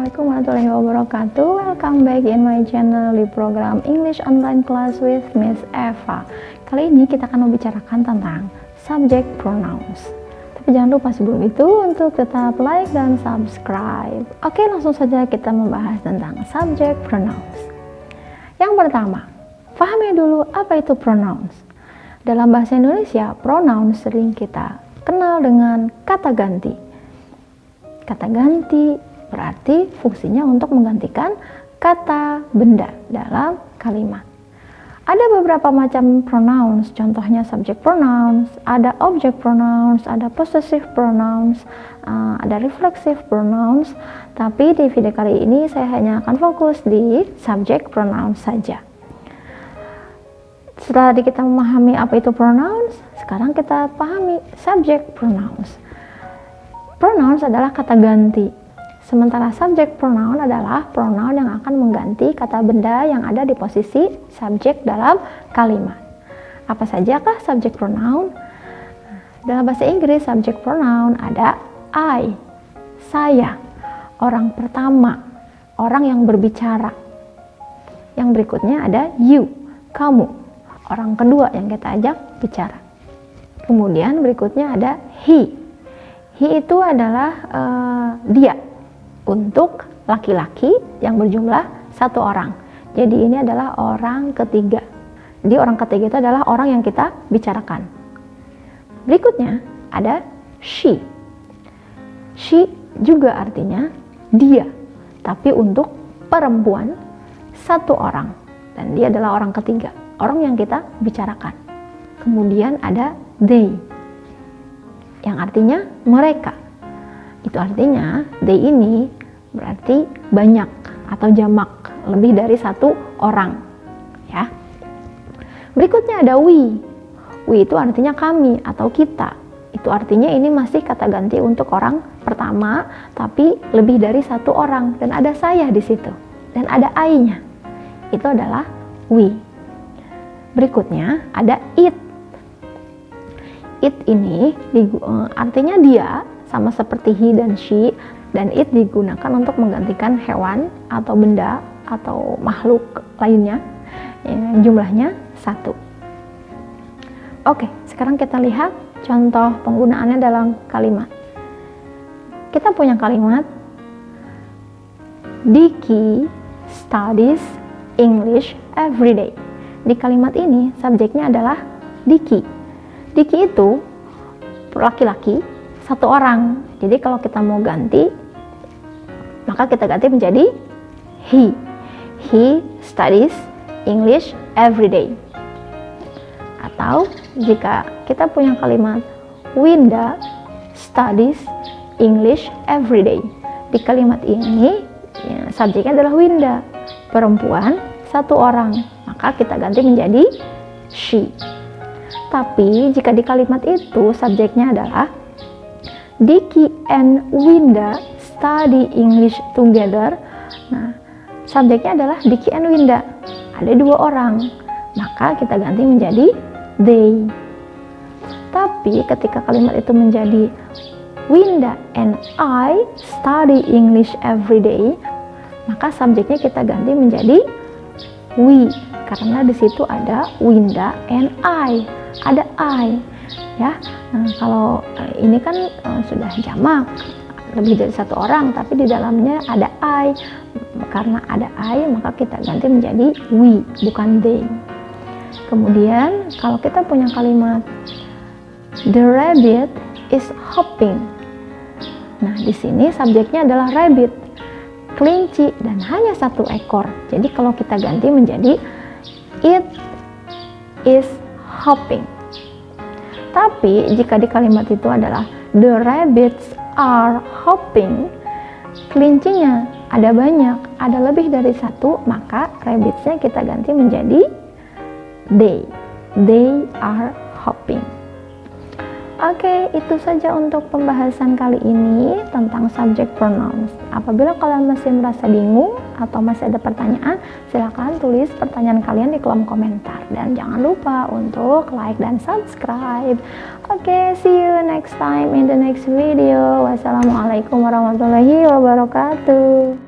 Assalamualaikum warahmatullahi wabarakatuh. Welcome back in my channel di program English Online Class with Miss Eva. Kali ini kita akan membicarakan tentang subject pronouns. Tapi jangan lupa sebelum itu untuk tetap like dan subscribe. Oke, langsung saja kita membahas tentang subject pronouns. Yang pertama, pahami dulu apa itu pronouns. Dalam bahasa Indonesia, pronouns sering kita kenal dengan kata ganti. Kata ganti berarti fungsinya untuk menggantikan kata benda dalam kalimat. Ada beberapa macam pronouns, contohnya subject pronouns, ada object pronouns, ada possessive pronouns, ada reflexive pronouns. Tapi di video kali ini saya hanya akan fokus di subject pronouns saja. Setelah kita memahami apa itu pronouns, sekarang kita pahami subject pronouns. Pronouns adalah kata ganti. Sementara subject pronoun adalah pronoun yang akan mengganti kata benda yang ada di posisi subjek dalam kalimat. Apa sajakah subject pronoun? Dalam bahasa Inggris, subject pronoun ada I, saya, orang pertama, orang yang berbicara. Yang berikutnya ada you, kamu, orang kedua yang kita ajak bicara. Kemudian berikutnya ada he. He itu adalah dia, untuk laki-laki yang berjumlah satu orang. Jadi ini adalah orang ketiga. Jadi orang ketiga itu adalah orang yang kita bicarakan. Berikutnya ada she. She juga artinya dia, tapi untuk perempuan satu orang. Dan dia adalah orang ketiga, orang yang kita bicarakan. Kemudian ada they, yang artinya mereka. Itu artinya they ini berarti banyak atau jamak, lebih dari satu orang, ya. Berikutnya ada we. We itu artinya kami atau kita. Itu artinya ini masih kata ganti untuk orang pertama, tapi lebih dari satu orang, dan ada saya di situ, dan ada I-nya. Itu adalah we. Berikutnya ada it. It ini artinya dia, sama seperti he dan she, dan it digunakan untuk menggantikan hewan atau benda atau makhluk lainnya yang jumlahnya satu. Oke, sekarang kita lihat contoh penggunaannya dalam kalimat. Kita punya kalimat Diki studies English every day. Di kalimat ini subjeknya adalah Diki. Diki itu laki-laki, satu orang. Jadi kalau kita mau ganti, maka kita ganti menjadi he. He studies English every day. Atau jika kita punya kalimat Winda studies English every day. Di kalimat ini ya, subjeknya adalah Winda, perempuan satu orang. Maka kita ganti menjadi she. Tapi jika di kalimat itu subjeknya adalah Diki and Winda study English together. Nah, subjeknya adalah Diki and Winda. Ada dua orang, maka kita ganti menjadi they. Tapi ketika kalimat itu menjadi Winda and I study English every day, maka subjeknya kita ganti menjadi we, karena di situ ada Winda and I, ada I. Ya, nah, kalau ini kan sudah jamak, lebih dari satu orang, tapi di dalamnya ada I. Karena ada I, maka kita ganti menjadi we, bukan they. Kemudian kalau kita punya kalimat the rabbit is hopping. Nah, di sini subjeknya adalah rabbit, kelinci, dan hanya satu ekor. Jadi kalau kita ganti menjadi it is hopping. Tapi jika di kalimat itu adalah the rabbits are hopping, kelincinya ada banyak, ada lebih dari satu, maka rabbitsnya kita ganti menjadi they. They are hopping. Oke, itu saja untuk pembahasan kali ini tentang subject pronouns. Apabila kalian masih merasa bingung atau masih ada pertanyaan, silakan tulis pertanyaan kalian di kolom komentar. Dan jangan lupa untuk like dan subscribe. Oke, see you next time in the next video. Wassalamualaikum warahmatullahi wabarakatuh.